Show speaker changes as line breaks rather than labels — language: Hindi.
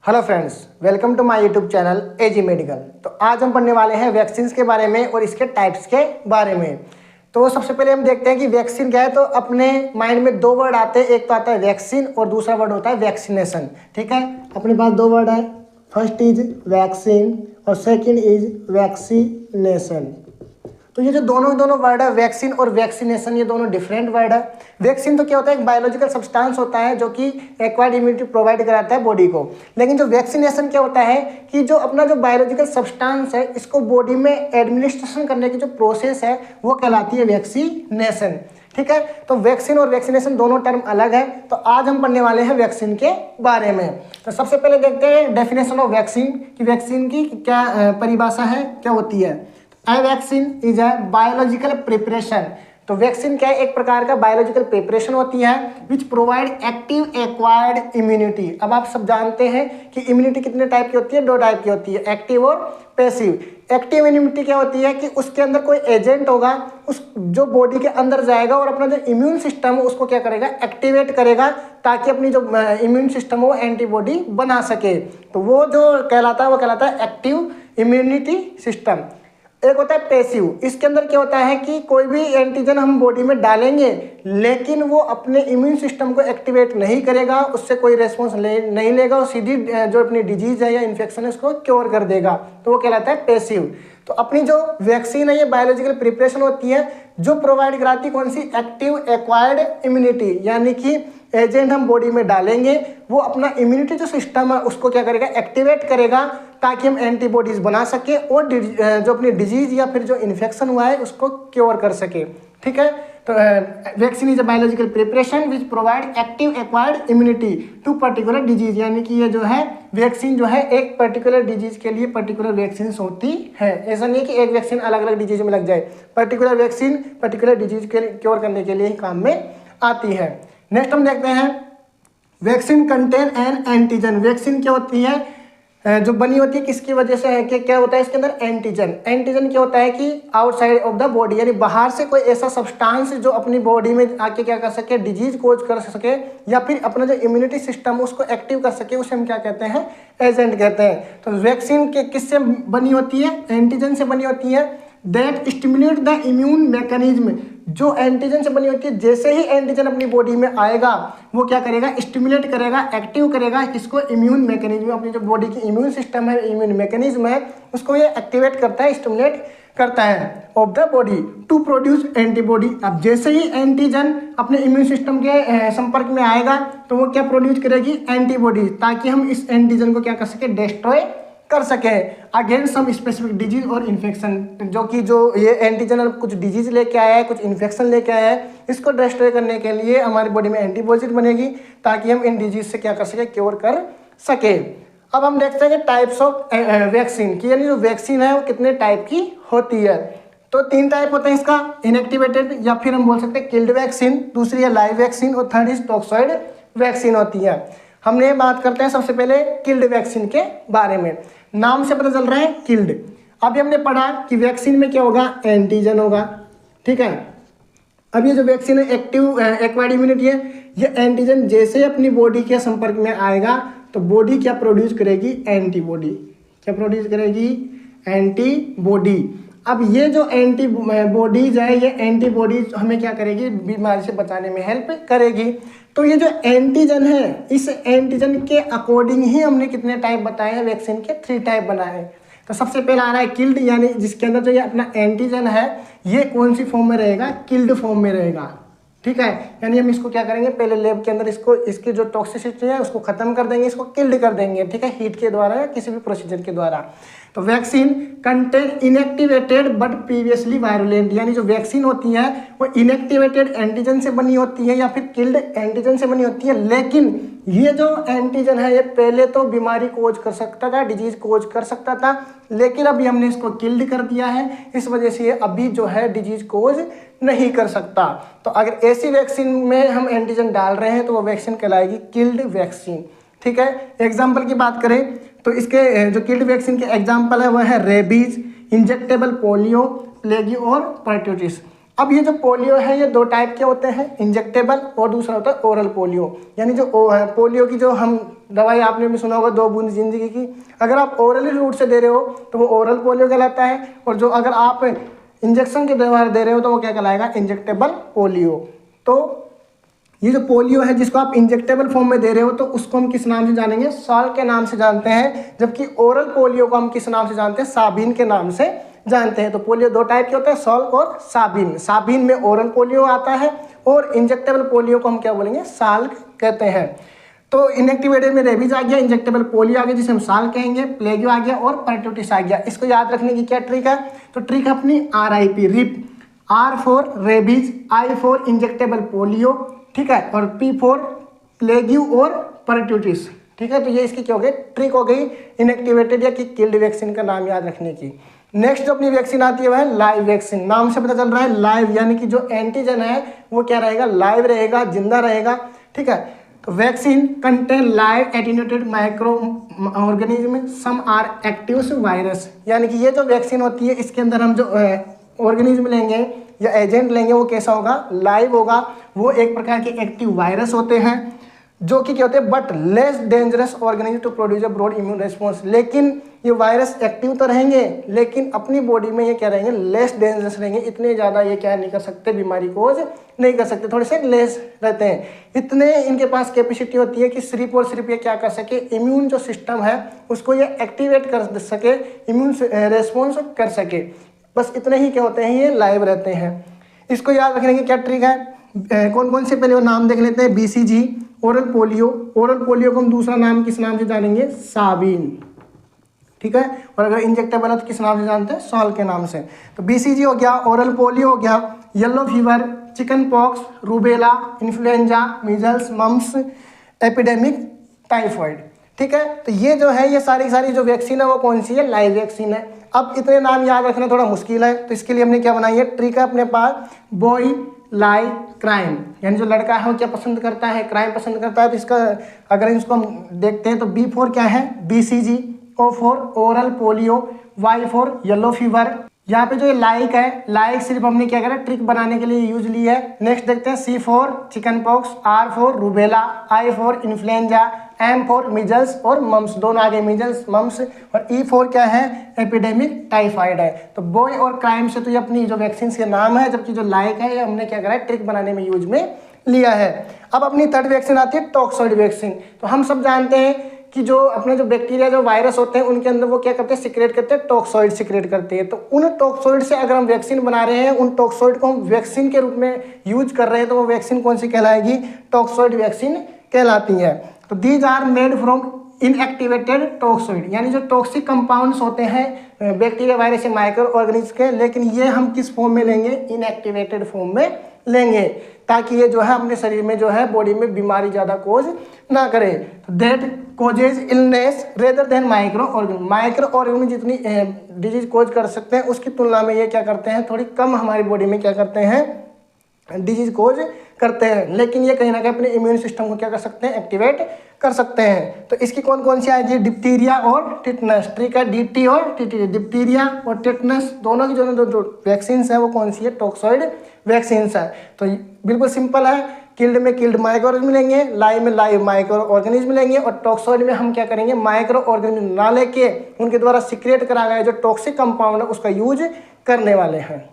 Hello friends, welcome to my YouTube channel AG medical. तो आज हम पढ़ने वाले हैं वैक्सीन के बारे में और इसके टाइप्स के बारे में। तो सबसे पहले हम देखते हैं कि वैक्सीन क्या है। तो अपने माइंड में दो वर्ड आते हैं, एक तो आता है वैक्सीन और दूसरा वर्ड होता है वैक्सीनेशन। ठीक है, अपने पास दो वर्ड है, फर्स्ट इज वैक्सीन और सेकेंड इज वैक्सीनेशन। तो ये जो दोनों वर्ड है वैक्सीन और वैक्सीनेशन, ये दोनों डिफरेंट वर्ड है। वैक्सीन तो क्या होता है, एक बायोलॉजिकल सब्सटेंस होता है जो कि एक्वायर्ड इम्यूनिटी प्रोवाइड कराता है बॉडी को। लेकिन जो वैक्सीनेशन क्या होता है कि जो अपना जो बायोलॉजिकल सब्सटेंस है इसको बॉडी में एडमिनिस्ट्रेशन करने की जो प्रोसेस है वो कहलाती है वैक्सीनेशन। ठीक है, तो वैक्सीन और वैक्सीनेशन दोनों टर्म अलग है। तो आज हम पढ़ने वाले हैं वैक्सीन के बारे में। तो सबसे पहले देखते हैं डेफिनेशन ऑफ वैक्सीन कि वैक्सीन की क्या परिभाषा है, क्या होती है। A vaccine is a biological preparation. तो वैक्सीन क्या है, एक प्रकार का बायोलॉजिकल प्रिपरेशन होती है विच प्रोवाइड एक्टिव एक्वायर्ड इम्यूनिटी। अब आप सब जानते हैं कि इम्यूनिटी कितने टाइप की होती है, दो टाइप की होती है, एक्टिव और पैसिव। एक्टिव इम्यूनिटी क्या होती है कि उसके अंदर कोई एजेंट होगा, उस जो बॉडी के अंदर जाएगा और अपना जो इम्यून सिस्टम है उसको क्या करेगा, एक्टिवेट करेगा, ताकि अपनी जो इम्यून सिस्टम हो एंटीबॉडी बना सके। तो वो जो कहलाता है वो कहलाता है एक्टिव इम्यूनिटी सिस्टम। एक होता है पैसिव। इसके अंदर क्या होता है कि कोई भी एंटीजन हम बॉडी में डालेंगे लेकिन वो अपने इम्यून सिस्टम को एक्टिवेट नहीं करेगा, उससे कोई रेस्पॉन्स नहीं लेगा और सीधी जो अपनी डिजीज है या इन्फेक्शन है उसको क्योर कर देगा, तो वो कहलाता है पैसिव। तो अपनी जो वैक्सीन है ये बायोलॉजिकल प्रिपरेशन होती है जो प्रोवाइड कराती है कौन सी, एक्टिव एक्वायर्ड इम्यूनिटी। यानी कि एजेंट हम बॉडी में डालेंगे, वो अपना इम्यूनिटी जो सिस्टम है उसको क्या करेगा, एक्टिवेट करेगा, ताकि हम एंटीबॉडीज बना सके और जो अपनी डिजीज या फिर जो इन्फेक्शन हुआ है उसको क्योर कर सके। ठीक है, तो vaccine is a biological preparation which provide active acquired immunity to particular disease. यानी कि ये जो है वैक्सीन जो है एक पर्टिकुलर डिजीज के लिए पर्टिकुलर वैक्सीन होती है। ऐसा नहीं कि एक वैक्सीन अलग अलग डिजीज में लग जाए, पर्टिकुलर वैक्सीन पर्टिकुलर डिजीज के क्योर करने के लिए ही काम में आती है। नेक्स्ट हम देखते हैं vaccine contain N antigen. Vaccine क्या होती है, जो बनी होती है किसकी वजह से है कि क्या होता है इसके अंदर एंटीजन। एंटीजन क्या होता है कि आउटसाइड ऑफ द बॉडी, यानी बाहर से कोई ऐसा सब्सटेंस जो अपनी बॉडी में आके क्या कर सके, डिजीज कोज कर सके या फिर अपना जो इम्यूनिटी सिस्टम उसको एक्टिव कर सके, उसे हम क्या कहते हैं, एजेंट कहते हैं। तो वैक्सीन के किससे बनी होती है, एंटीजन से बनी होती है that stimulate the immune mechanism. जो एंटीजन से बनी होती है, जैसे ही एंटीजन अपनी बॉडी में आएगा वो क्या करेगा, स्टिमुलेट करेगा, एक्टिव करेगा किसको, इम्यून मैकेनिज्म। अपनी जो बॉडी की इम्यून सिस्टम है, इम्यून मैकेनिज्म है, उसको ये एक्टिवेट करता है, स्टिमुलेट करता है of the body to produce antibody. अब जैसे ही एंटीजन अपने इम्यून सिस्टम के संपर्क में आएगा तो वो क्या प्रोड्यूस करेगी, एंटीबॉडी, ताकि हम इस एंटीजन को क्या कर सके, डिस्ट्रॉय कर सके अगेंस्ट सम स्पेसिफिक डिजीज और इन्फेक्शन। जो कि जो ये एंटीजन कुछ डिजीज लेके आया है, कुछ इन्फेक्शन लेके आया है, इसको डिस्ट्रॉय करने के लिए हमारी बॉडी में एंटीबॉडी बनेगी ताकि हम इन डिजीज से क्या कर सके, क्योर कर सके। अब हम देखते हैं कि टाइप्स ऑफ वैक्सीन की, यानी जो वैक्सीन है वो कितने टाइप की होती है। तो तीन टाइप होते हैं इसका, इनएक्टिवेटेड या फिर हम बोल सकते हैं किल्ड वैक्सीन, दूसरी है लाइव वैक्सीन और थर्ड इज टॉक्सॉइड वैक्सीन होती है। हमने बात करते हैं सबसे पहले किल्ड वैक्सीन के बारे में। नाम से पता चल रहा है किल्ड। अभी हमने पढ़ा कि वैक्सीन में क्या होगा, एंटीजन होगा। ठीक है, अब ये जो वैक्सीन है एक्टिव एक्वायर्ड इम्यूनिटी है, ये एंटीजन जैसे ही अपनी बॉडी के संपर्क में आएगा तो बॉडी क्या प्रोड्यूस करेगी, एंटीबॉडी। क्या प्रोड्यूस करेगी, एंटीबॉडी। अब ये जो एंटीबॉडीज है, ये एंटीबॉडीज हमें क्या करेगी, बीमारी से बचाने में हेल्प करेगी। तो ये जो एंटीजन है, इस एंटीजन के अकॉर्डिंग ही हमने कितने टाइप बताए हैं, वैक्सीन के 3 टाइप बनाए हैं। तो सबसे पहला आ रहा है किल्ड, यानी जिसके अंदर जो ये अपना एंटीजन है ये कौन सी फॉर्म में रहेगा, किल्ड फॉर्म में रहेगा। ठीक है, यानी हम इसको क्या करेंगे, पहले लैब के अंदर इसको इसकी जो टॉक्सिसिटी है उसको खत्म कर देंगे, इसको किल्ड कर देंगे। ठीक है, हीट के द्वारा या किसी भी प्रोसीजर के द्वारा। तो vaccine contain inactivated but previously virulent, यानी जो वैक्सीन होती है वो इनएक्टिवेटेड एंटीजन से बनी होती है या फिर किल्ड एंटीजन से बनी होती है। लेकिन ये जो एंटीजन है ये पहले तो बीमारी कोज कर सकता था, डिजीज कोज कर सकता था, लेकिन अभी हमने इसको किल्ड कर दिया है, इस वजह से ये अभी जो है डिजीज कोज नहीं कर सकता। तो अगर ऐसी वैक्सीन में हम एंटीजन डाल रहे हैं तो वो वैक्सीन कहलाएगी किल्ड वैक्सीन। ठीक है, एग्जाम्पल की बात करें तो इसके जो किल्ड वैक्सीन के एग्जाम्पल है वह है रेबीज, इंजेक्टेबल पोलियो, प्लेगी और परट्यूटिस। अब ये जो पोलियो है ये दो टाइप के होते हैं, इंजेक्टेबल और दूसरा होता है ओरल पोलियो। यानी जो पोलियो की जो हम दवाई आपने भी सुना होगा 2 बूंद जिंदगी की, अगर आप ओरली रूट से दे रहे हो तो वो ओरल पोलियो कहलाता है, और जो अगर आप इंजेक्शन के द्वारा दे रहे हो तो वो क्या कहलाएगा, इंजेक्टेबल पोलियो। तो ये जो पोलियो है जिसको आप इंजेक्टेबल फॉर्म में दे रहे हो तो उसको हम किस नाम से जानेंगे, सॉल के नाम से जानते हैं, जबकि ओरल पोलियो को हम किस नाम से जानते हैं, साबिन के नाम से जानते हैं। तो पोलियो दो टाइप के होते हैं, सॉल और साबिन। साबिन में ओरल पोलियो आता है और इंजेक्टेबल पोलियो को हम क्या बोलेंगे, साल कहते हैं। तो इनएक्टिवेटेड में रेबीज आ गया, इंजेक्टेबल पोलियो आ गया जिसे हम साल कहेंगे, प्लेगियो आ गया और परटूटिस आ गया। इसको याद रखने की क्या ट्रिक है, तो ट्रिक है अपनी RIP, rip, R for rabies, I for injectable polio, ठीक है, और P फॉर प्लेग्यू और परटूटिस, ठीक है। तो ये इसकी क्या हो गई, ट्रिक हो गई इनएक्टिवेटेड या कि किल्ड वैक्सीन का नाम याद रखने की। नेक्स्ट जो अपनी वैक्सीन आती है वह है लाइव वैक्सीन। नाम से पता चल रहा है लाइव, यानी कि जो एंटीजन है वो क्या रहेगा, लाइव रहेगा, जिंदा रहेगा, ठीक है। तो vaccine contain live attenuated microorganism, some are active virus, यानी कि ये जो वैक्सीन होती है इसके अंदर हम जो ऑर्गेनिज्म लेंगे या एजेंट लेंगे वो कैसा होगा, लाइव होगा। वो एक प्रकार के एक्टिव वायरस होते हैं जो कि क्या होते हैं, but less dangerous organism to produce a broad immune response. लेकिन ये वायरस एक्टिव तो रहेंगे लेकिन अपनी बॉडी में ये क्या रहेंगे, लेस डेंजरस रहेंगे। इतने ज़्यादा ये क्या नहीं कर सकते, बीमारी कोज नहीं कर सकते, थोड़े से लेस रहते हैं। इतने इनके पास कैपेसिटी होती है कि सिर्फ और सिर्फ ये क्या कर सके, इम्यून जो सिस्टम है उसको ये एक्टिवेट कर सके, इम्यून रिस्पॉन्स कर सके। बस इतने ही क्या होते हैं, ये लाइव रहते हैं। इसको याद रखने की क्या ट्रिक है, कौन कौन से पहले वो नाम देख लेते हैं। BCG oral polio, oral polio को हम दूसरा नाम किस नाम से जानेंगे, साबिन, ठीक है। और अगर इंजेक्टेबल है तो किस नाम से जानते हैं, सॉल के नाम से। तो BCG हो गया, ओरल पोलियो हो गया, yellow fever, chicken pox, rubella, influenza, measles, mumps, epidemic, typhoid, ठीक है। तो ये जो है ये सारी जो वैक्सीन है वो कौन सी है, लाइव वैक्सीन है। अब इतने नाम याद रखना थोड़ा मुश्किल है, तो इसके लिए हमने क्या बनाई है, ट्रिक है अपने पास, बॉय लाई क्राइम, यानी जो लड़का है वो क्या पसंद करता है, क्राइम पसंद करता है। तो इसका अगर इसको हम देखते हैं तो B फॉर क्या है, BCG, O for oral polio, Y for yellow fever. यहाँ पे जो ये लाइक है, लाइक सिर्फ हमने क्या करा, ट्रिक बनाने के लिए यूज ली है। नेक्स्ट देखते हैं, C for chicken pox, R for rubella, I for influenza, M for measles और मम्स, दोनों आगे मिजल्स मम्स, और E फॉर क्या है, एपिडेमिक टाइफाइड है। तो बॉय और क्राइम से तो ये अपनी जो वैक्सीन के नाम है, जबकि जो लाइक है ये हमने क्या करा है, ट्रिक बनाने में यूज में लिया है। अब अपनी थर्ड वैक्सीन आती है टॉक्सॉइड वैक्सीन। तो हम सब जानते हैं कि जो अपने जो बैक्टीरिया जो वायरस होते हैं उनके अंदर वो क्या करते हैं, सिक्रेट करते हैं, टॉक्सॉइड सिक्रेट करते हैं। तो उन टॉक्सॉइड से अगर हम वैक्सीन बना रहे हैं, उन टॉक्सॉइड को हम वैक्सीन के रूप में यूज कर रहे हैं, तो वो वैक्सीन कौन सी कहलाएगी, टॉक्सॉइड वैक्सीन कहलाती है। तो these are made from inactivated toxoid, यानी जो टॉक्सिक कंपाउंड्स होते हैं बैक्टीरिया वायरस या माइक्रो ऑर्गेनिज्म के, लेकिन ये हम किस फॉर्म में लेंगे, इनएक्टिवेटेड फॉर्म में लेंगे, ताकि ये जो है अपने शरीर में जो है बॉडी में बीमारी ज़्यादा कोज ना करे। तो that causes illness rather than micro organism, micro organism जितनी डिजीज कोज कर सकते हैं उसकी तुलना में ये क्या करते हैं, थोड़ी कम हमारी बॉडी में क्या करते हैं, डिजीज कोज करते हैं। लेकिन ये कहीं ना कहीं अपने इम्यून सिस्टम को क्या कर सकते हैं, एक्टिवेट कर सकते हैं। तो इसकी कौन कौन सी आएगी, डिप्टीरिया और टिटनस, ठीक है, DT और TT, डिप्टीरिया और टिटनस दोनों की जो वैक्सीन है वो कौन सी है, टॉक्सॉइड वैक्सीन है। तो बिल्कुल सिंपल है, किल्ड में किल्ड माइक्रो ऑर्गेनिज्म लेंगे, लाइव में लाइव माइक्रो ऑर्गेनिज्म लेंगे, और टॉक्सॉइड में हम क्या करेंगे, माइक्रो ऑर्गेनिज्म ना लेके उनके द्वारा सिक्रेट करा गया जो टॉक्सिक कंपाउंड है उसका यूज करने वाले हैं।